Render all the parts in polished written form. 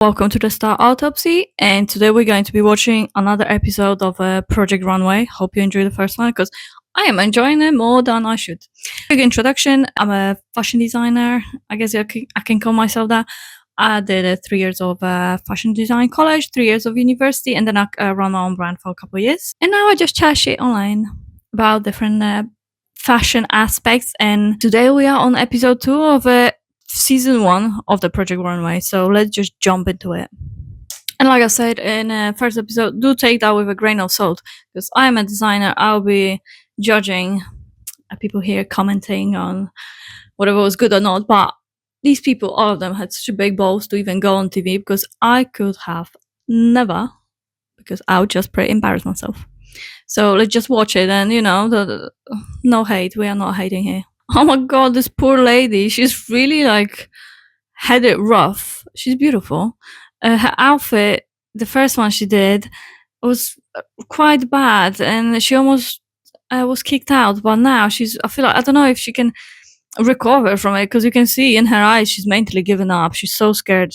Welcome to the Star Autopsy, and today we're going to be watching another episode of Project Runway. Hope you enjoyed the first one because I am enjoying it more than I should. Quick introduction: I'm a fashion designer. I guess I can call myself that. I did 3 years of fashion design college, 3 years of university, and then I ran my own brand for a couple of years. And now I just chat shit online about different fashion aspects. And today we are on episode 2 of season 1 of the Project Runway. So let's just jump into it. And like I said in the first episode, do take that with a grain of salt because I am a designer. I'll be judging people here commenting on whatever was good or not. But these people, all of them, had such a big balls to even go on TV because I could have never, because I would just pretty embarrass myself. So let's just watch it, and no hate. We are not hating here. Oh my god, this poor lady. She's really had it rough. She's beautiful. Her outfit, the first one she did, was quite bad, and she almost was kicked out. But now I feel like I don't know if she can recover from it because you can see in her eyes she's mentally given up. She's so scared.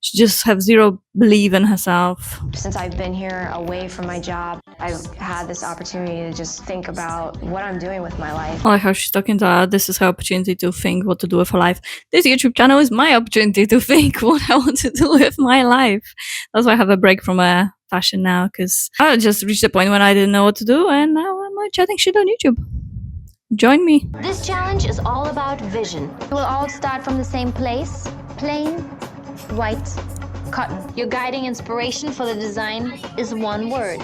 She just have zero belief in herself. Since I've been here away from my job, I've had this opportunity to just think about what I'm doing with my life. I like how she's talking to her. This is her opportunity to think what to do with her life. This YouTube channel is my opportunity to think what I want to do with my life. That's why I have a break from fashion now, because I just reached the point when I didn't know what to do, and now I'm chatting shit on YouTube. Join me. This challenge is all about vision. We'll all start from the same place, plain white cotton. Your guiding inspiration for the design is one word: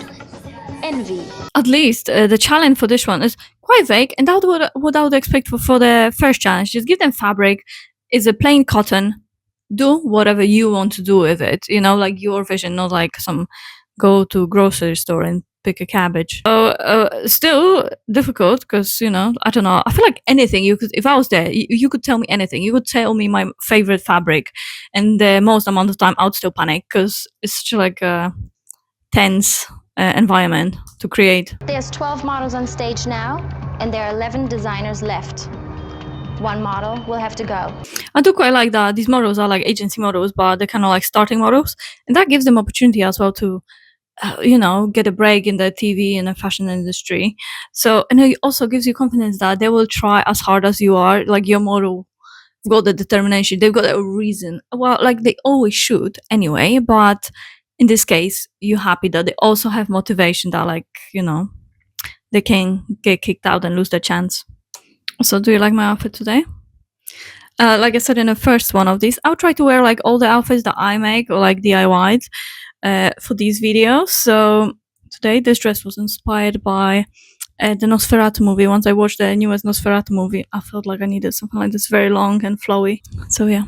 envy. At least the challenge for this one is quite vague, and that's what I would expect for the first challenge. Just give them fabric. It's a plain cotton. Do whatever you want to do with it. Like your vision, not like some go to grocery store and pick a cabbage. So still difficult because I don't know. I feel like anything you could, if I was there, you could tell me anything. You could tell me my favorite fabric, and the most amount of time I would still panic because it's such like a tense environment to create. There's 12 models on stage now, and there are 11 designers left. One model will have to go. I do quite like that. These models are like agency models, but they're kind of like starting models, and that gives them opportunity as well to get a break in the TV and the fashion industry. So, and it also gives you confidence that they will try as hard as you are. Like your model got the determination, they've got a reason. Well, like they always should anyway, but in this case, you're happy that they also have motivation that they can get kicked out and lose their chance. So, do you like my outfit today? Like I said in the first one of these, I'll try to wear like all the outfits that I make or like DIY'd for these videos. So today this dress was inspired by the Nosferatu movie. Once I watched the newest Nosferatu movie, I felt like I needed something like this, very long and flowy. So yeah,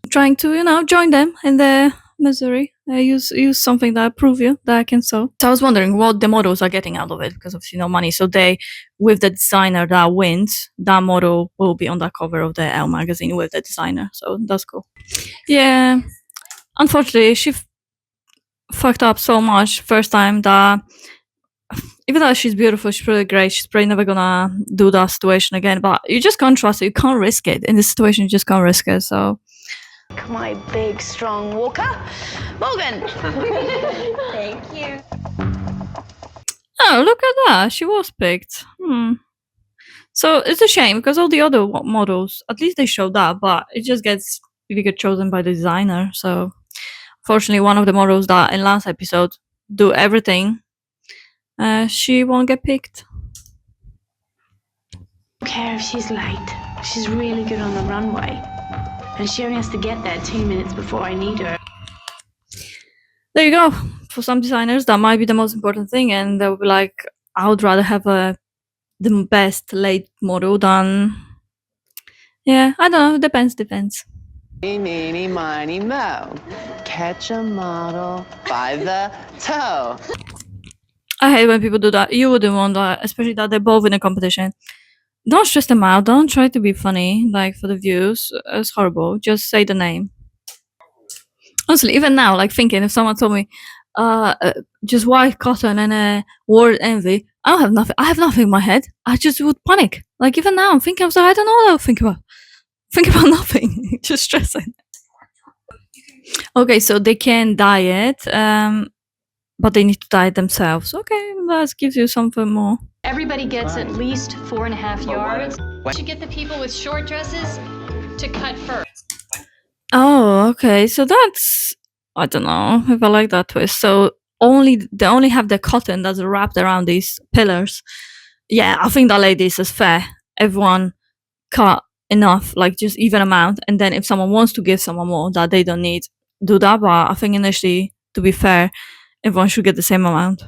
trying to join them in the misery. Use something that prove you that I can sew. So I was wondering what the models are getting out of it because obviously no money. So they, with the designer that wins, that model will be on the cover of the Elle magazine with the designer. So that's cool. Yeah, unfortunately she fucked up so much first time that even though she's beautiful, she's really great, she's probably never gonna do that situation again. But you just can't trust it. You can't risk it in this situation. You just can't risk it. So. My big, strong walker, Morgan. Thank you. Oh, look at that. She was picked. So it's a shame because all the other models, at least they showed that, but it just gets chosen by the designer. So fortunately, one of the models that in last episode do everything, she won't get picked. I don't care if she's late. She's really good on the runway. And she only has to get there 2 minutes before I need her. There you go. For some designers, that might be the most important thing, and they'll be like, I would rather have the best late model than. Yeah, I don't know. Depends. Eeny, miny, mo. Catch a model by the toe. I hate when people do that. You wouldn't want that, especially that they're both in a competition. Don't stress them out. Don't try to be funny, like for the views. It's horrible. Just say the name. Honestly, even now, like thinking if someone told me, just white cotton and word envy, I don't have nothing. I have nothing in my head. I just would panic. Like even now, I'm thinking, I was like, I don't know what I'll think about. Think about nothing. Just stressing. Okay, so they can dye it, but they need to dye it themselves. Okay, that gives you something more. Everybody gets at least 4.5 yards. You should get the people with short dresses to cut first. Oh, okay. So that's, I don't know if I like that twist. So they only have the cotton that's wrapped around these pillars. Yeah, I think that lady is fair. Everyone cut enough, like just even amount, and then if someone wants to give someone more that they don't need, do that. But I think initially, to be fair, everyone should get the same amount.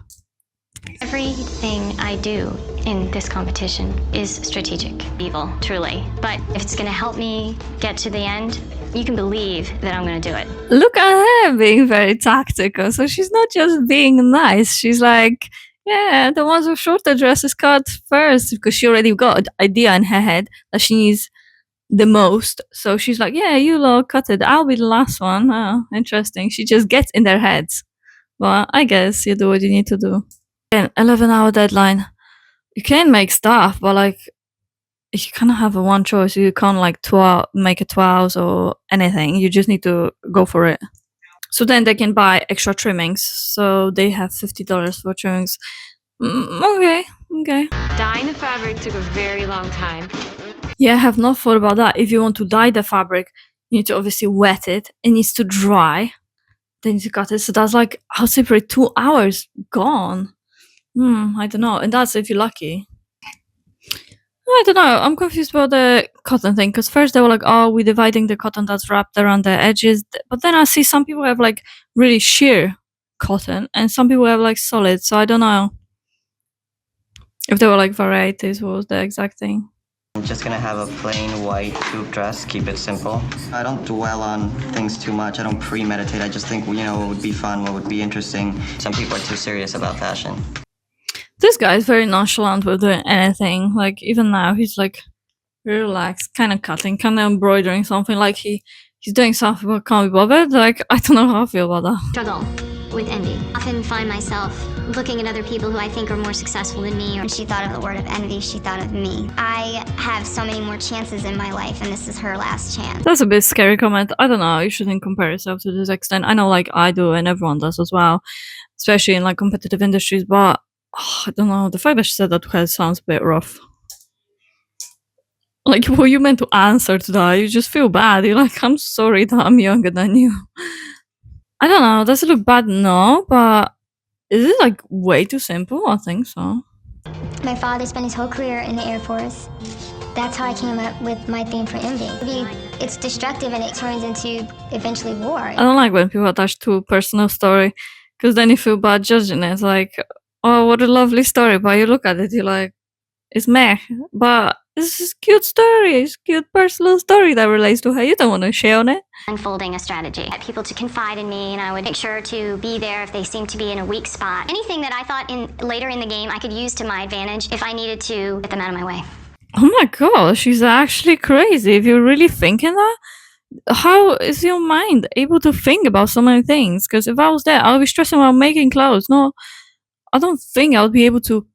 Everything I do in this competition is strategic, evil, truly. But if it's gonna help me get to the end, you can believe that I'm gonna do it. Look at her being very tactical. So she's not just being nice. She's like, yeah, the ones with shorter dresses cut first because she already got an idea in her head that she needs the most. So she's like, yeah, you lot cut it. I'll be the last one. Oh, interesting. She just gets in their heads. Well, I guess you do what you need to do. An 11-hour deadline. You can make stuff, but like, you kind of have a one choice. You can't like make it 2 hours or anything. You just need to go for it. So then they can buy extra trimmings. So they have $50 for trimmings. Okay. Dyeing the fabric took a very long time. Yeah, I have not thought about that. If you want to dye the fabric, you need to obviously wet it. It needs to dry. Then you need to cut it. So that's like, I'll say for 2 hours gone. I don't know. And that's if you're lucky. I don't know. I'm confused about the cotton thing because first they were like, "Oh, we're dividing the cotton that's wrapped around the edges," but then I see some people have like really sheer cotton and some people have like solid. So I don't know if they were like varieties. What was the exact thing? I'm just gonna have a plain white tube dress, keep it simple. I don't dwell on things too much. I don't premeditate. I just think, what would be fun, what would be interesting. Some people are too serious about fashion. This guy is very nonchalant with doing anything. Like even now, he's like relaxed, kind of cutting, kind of embroidering something. Like he's doing something but can't be bothered. Like I don't know how I feel about that. Struggle with envy. I often find myself looking at other people who I think are more successful than me. When she thought of the word of envy, she thought of me. I have so many more chances in my life, and this is her last chance. That's a bit scary comment. I don't know. You shouldn't compare yourself to this extent. I know, like I do, and everyone does as well, especially in like competitive industries. But I don't know. The fact that she said that to her sounds a bit rough. Like, what you meant to answer to that? You just feel bad. You're like, I'm sorry that I'm younger than you. I don't know. Does it look bad? No, but is it like way too simple? I think so. My father spent his whole career in the Air Force. That's how I came up with my theme for envy. It's destructive and it turns into eventually war. I don't like when people attach to a personal story because then you feel bad judging it. It's like, oh, what a lovely story. But you look at it, you're like, it's meh. But this is a cute story. It's a cute personal story that relates to her. You don't want to share on it. Unfolding a strategy. I had people to confide in me, and I would make sure to be there if they seemed to be in a weak spot. Anything that I thought later in the game I could use to my advantage if I needed to get them out of my way. Oh my gosh, she's actually crazy. If you're really thinking that, how is your mind able to think about so many things? Because if I was there, I would be stressing about making clothes. No, I don't think I would be able to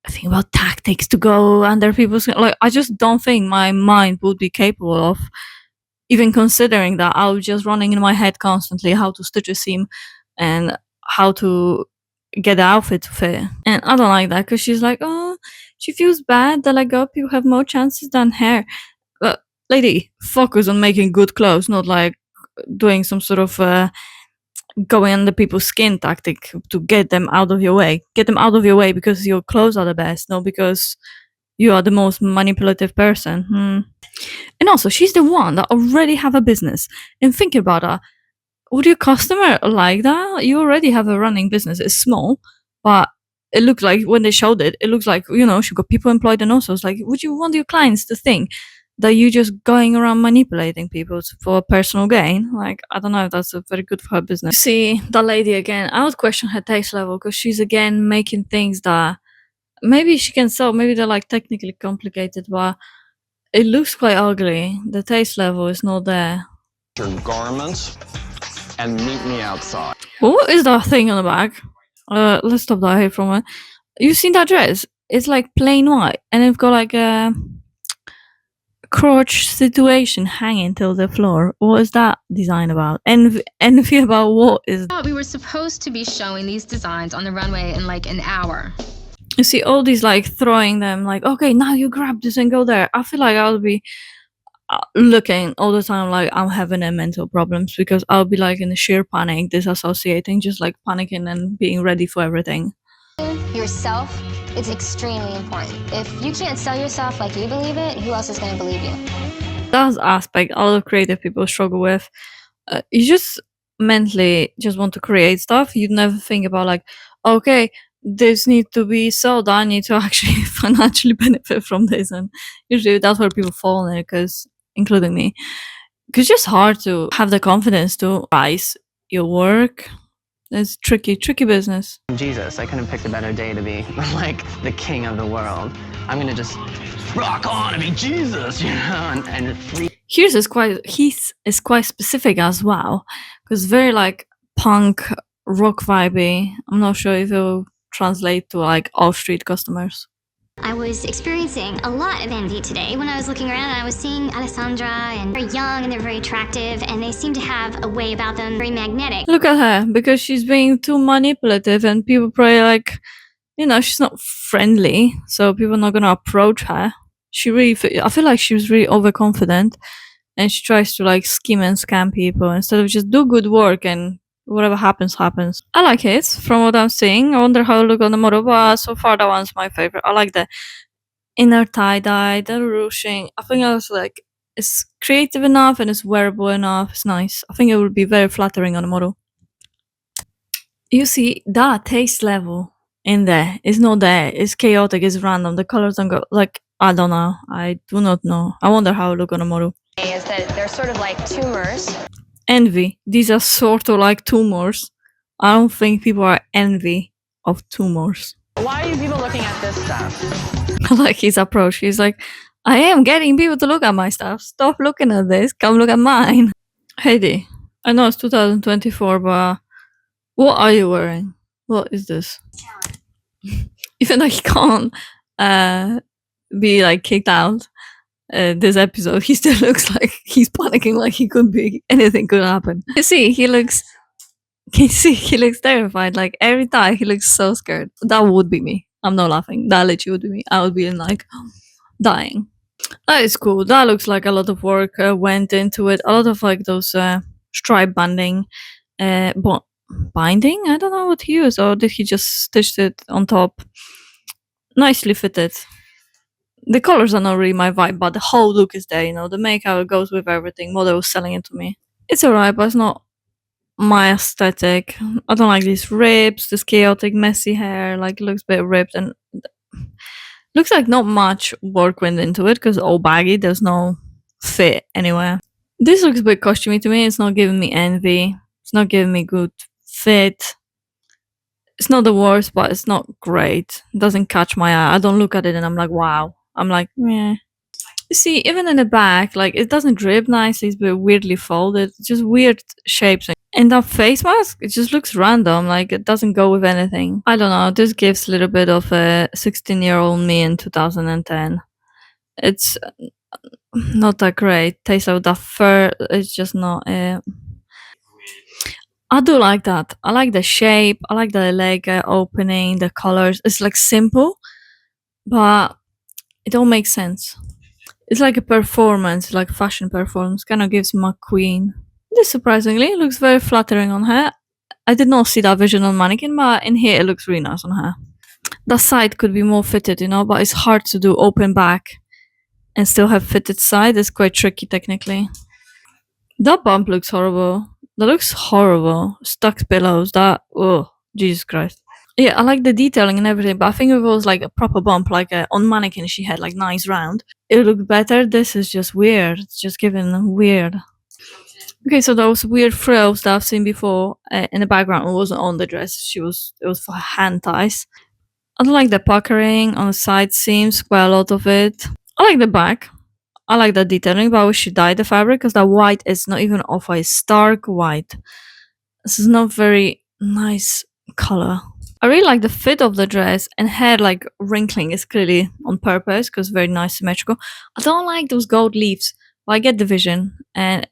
think about tactics to go under people's, like, I just don't think my mind would be capable of even considering that. I was just running in my head constantly how to stitch a seam and how to get the outfit to fit. And I don't like that because she's like, oh, she feels bad that like people have more chances than her. But lady, focus on making good clothes, not like doing some sort of going under people's skin tactic to get them out of your way. Get them out of your way because your clothes are the best, not because you are the most manipulative person. And also, she's the one that already have a business. And think about that. Would your customer like that? You already have a running business. It's small, but it looks like when they showed it, it looks like, she got people employed. And also it's like, would you want your clients to think that you're just going around manipulating people for personal gain? Like, I don't know if that's very good for her business. See, that lady again, I would question her taste level because she's again making things that maybe she can sell. Maybe they're like technically complicated, but it looks quite ugly. The taste level is not there. Your garments and meet me outside. What is that thing on the back? Let's stop that here for a moment. You seen that dress? It's like plain white, and it's got like a crotch situation hanging till the floor. What is that design about? Envy about what is? We were supposed to be showing these designs on the runway in like an hour. You see all these like throwing them like, okay, now you grab this and go there. I feel like I'll be looking all the time like I'm having a mental problems because I'll be like in a sheer panic, disassociating, just like panicking and being ready for everything. Yourself is extremely important. If you can't sell yourself like you believe it, who else is going to believe you? That aspect a lot of creative people struggle with. You just mentally just want to create stuff. You never think about like, okay, this needs to be sold. I need to actually financially benefit from this, and usually that's where people fall in it, because including me, because it's just hard to have the confidence to price your work. It's tricky business. Jesus, I couldn't pick a better day to be like the king of the world. I'm gonna just rock on and be Jesus, you know, and free. Heath is quite specific as well, because very like punk rock vibey. I'm not sure if it will translate to like all street customers. I was experiencing a lot of envy today when I was looking around and I was seeing Alessandra, and they're young and they're very attractive and they seem to have a way about them, very magnetic. Look at her, because she's being too manipulative and people probably like, you know, she's not friendly, so people are not gonna approach her. I feel like she was really overconfident and she tries to like scheme and scam people instead of just do good work and whatever happens, happens. I like it from what I'm seeing. I wonder how it look on the model, but so far that one's my favorite. I like the inner tie-dye, the ruching. I think I was like, it's creative enough and it's wearable enough. It's nice. I think it would be very flattering on the model. You see, that taste level in there is not there. It's chaotic, it's random. The colors don't go, like, I don't know. I do not know. I wonder how it look on a model. Is that they're sort of like tumors. Envy. These are sort of like tumors. I don't think people are envy of tumors. Why are you people looking at this stuff? I like his approach. He's like, I am getting people to look at my stuff. Stop looking at this. Come look at mine. Heidi, I know it's 2024, but what are you wearing? What is this? Even though he can't be like kicked out this episode, he still looks like he's panicking, like he could be, anything could happen. You see, he looks terrified. Like every time he looks so scared. That would be me. I'm not laughing. That literally would be me. I would be like dying. That is cool. That looks like a lot of work went into it. A lot of like those stripe banding, binding. I don't know what he used, or did he just stitched it on top? Nicely fitted. The colors are not really my vibe, but the whole look is there. You know, the makeup goes with everything. Model was selling it to me. It's alright, but it's not my aesthetic. I don't like these ribs, this chaotic, messy hair. Like, it looks a bit ripped and looks like not much work went into it because all baggy. There's no fit anywhere. This looks a bit costumey to me. It's not giving me envy. It's not giving me good fit. It's not the worst, but it's not great. It doesn't catch my eye. I don't look at it and I'm like, wow. I'm like, meh. You see, even in the back, like, it doesn't drip nicely. It's a bit weirdly folded. Just weird shapes. And that face mask, it just looks random. Like, it doesn't go with anything. I don't know. This gives a little bit of a 16-year-old me in 2010. It's not that great. Tastes like that fur. It's just not. I do like that. I like the shape. I like the leg opening, the colors. It's like simple, but it all makes sense. It's like a performance, like fashion performance. Kind of gives McQueen. This surprisingly looks very flattering on her. I did not see that vision on mannequin, but in here it looks really nice on her. The side could be more fitted, you know, but it's hard to do open back and still have fitted side. It's quite tricky technically. That bump looks horrible. That looks horrible. Stuck pillows. That, oh, Jesus Christ. Yeah, I like the detailing and everything, but I think if it was like a proper bump, like on mannequin she had like nice round, it would look better. This is just weird. It's just giving weird. Okay, so those weird frills that I've seen before in the background, it wasn't on the dress. It was for hand ties. I don't like the puckering on the side seams, quite a lot of it. I like the back. I like the detailing, but I wish she dyed the fabric because that white is not even off-white, it's stark white. This is not very nice color. I really like the fit of the dress, and hair like wrinkling is clearly on purpose because very nice symmetrical. I don't like those gold leaves, but I get the vision. And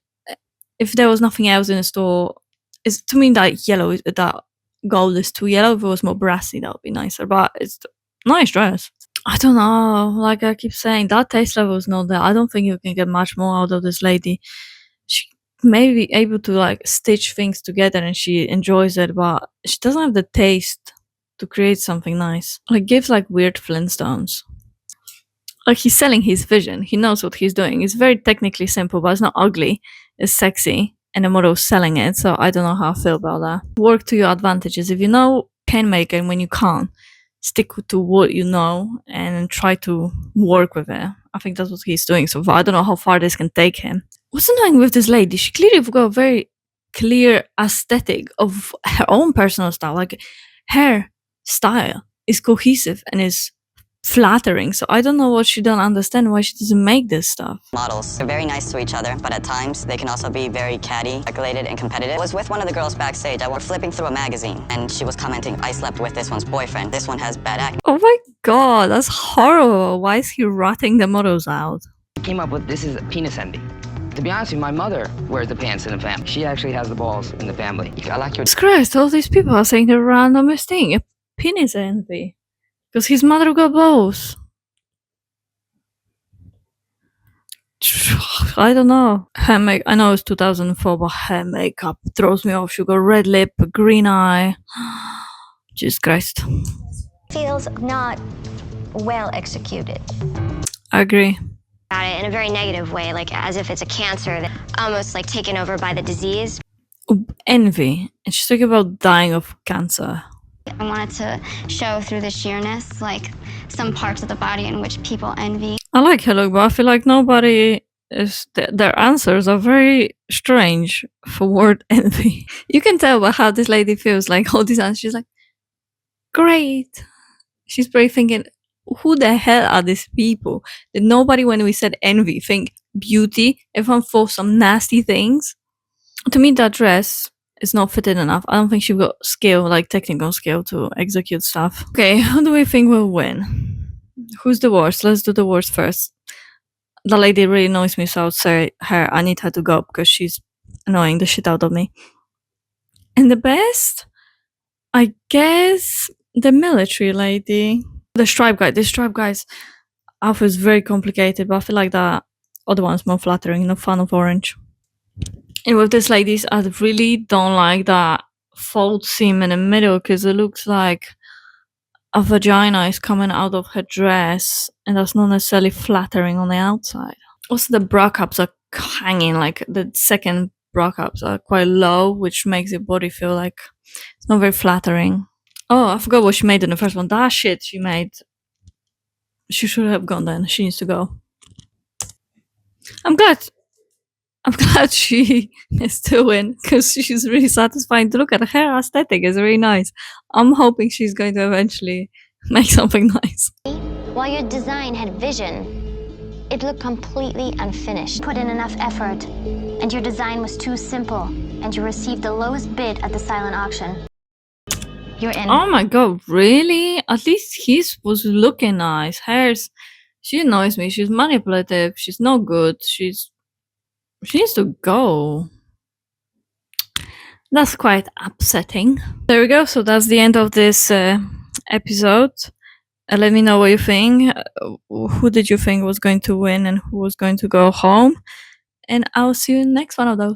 if there was nothing else in the store, it's to me that yellow, that gold is too yellow. If it was more brassy, that would be nicer. But it's a nice dress. I don't know. Like I keep saying, that taste level is not there. I don't think you can get much more out of this lady. She may be able to like stitch things together and she enjoys it, but she doesn't have the taste to create something nice. Like gives like weird Flintstones. Like he's selling his vision. He knows what he's doing. It's very technically simple, but it's not ugly. It's sexy, and the model's selling it. So I don't know how I feel about that. Work to your advantages. If you know can make it, and when you can't, stick to what you know and try to work with it. I think that's what he's doing so far. I don't know how far this can take him. What's annoying with this lady? She clearly got a very clear aesthetic of her own personal style. Like her style is cohesive and is flattering. So I don't know what she don't understand, why she doesn't make this stuff. Models are very nice to each other, but at times they can also be very catty, calculated, and competitive. I was with one of the girls backstage. I was flipping through a magazine, and she was commenting, I slept with this one's boyfriend. This one has bad acne. Oh my god, that's horrible. Why is he ratting the models out? I came up with this is penis envy. To be honest with you, my mother wears the pants in the family. She actually has the balls in the family. I like your... Jesus Christ, all these people are saying the randomest thing. A penis envy. Because his mother got balls. I don't know. Her I know it's 2004, but her makeup throws me off. She got red lip, green eye. Jesus Christ. Feels not well executed. I agree. About it in a very negative way, like as if it's a cancer that almost like taken over by the disease. Envy. And she's talking about dying of cancer. I wanted to show through the sheerness, like some parts of the body in which people envy. I like her look, but I feel like nobody is. Their answers are very strange for word envy. You can tell by how this lady feels. Like all these answers, she's like, great. She's probably thinking, who the hell are these people? Did nobody, when we said envy, think beauty? Everyone thought some nasty things. To me, that dress is not fitted enough. I don't think she got skill, like technical skill, to execute stuff. Okay, who do we think will win? Who's the worst? Let's do the worst first. The lady really annoys me, so I would say her. I need her to go because she's annoying the shit out of me. And the best? I guess the military lady. The stripe guy. This stripe guy's outfit is very complicated, but I feel like the other one's more flattering, no fan of orange. And with this ladies, I really don't like that fold seam in the middle because it looks like a vagina is coming out of her dress, and that's not necessarily flattering on the outside. Also, the bra cups are hanging, like the second bra cups are quite low, which makes your body feel like it's not very flattering. Oh, I forgot what she made in the first one. That shit she made. She should have gone then. She needs to go. I'm glad she is still in because she's really satisfying to look at. Her aesthetic is really nice. I'm hoping she's going to eventually make something nice. While your design had vision, it looked completely unfinished. Put in enough effort, and your design was too simple, and you received the lowest bid at the silent auction. You're in. Oh my god, really? At least his was looking nice. Hers, she annoys me. She's manipulative. She's no good. She needs to go. That's quite upsetting. There we go. So that's the end of this episode. Let me know what you think. Who did you think was going to win and who was going to go home? And I'll see you in the next one of those.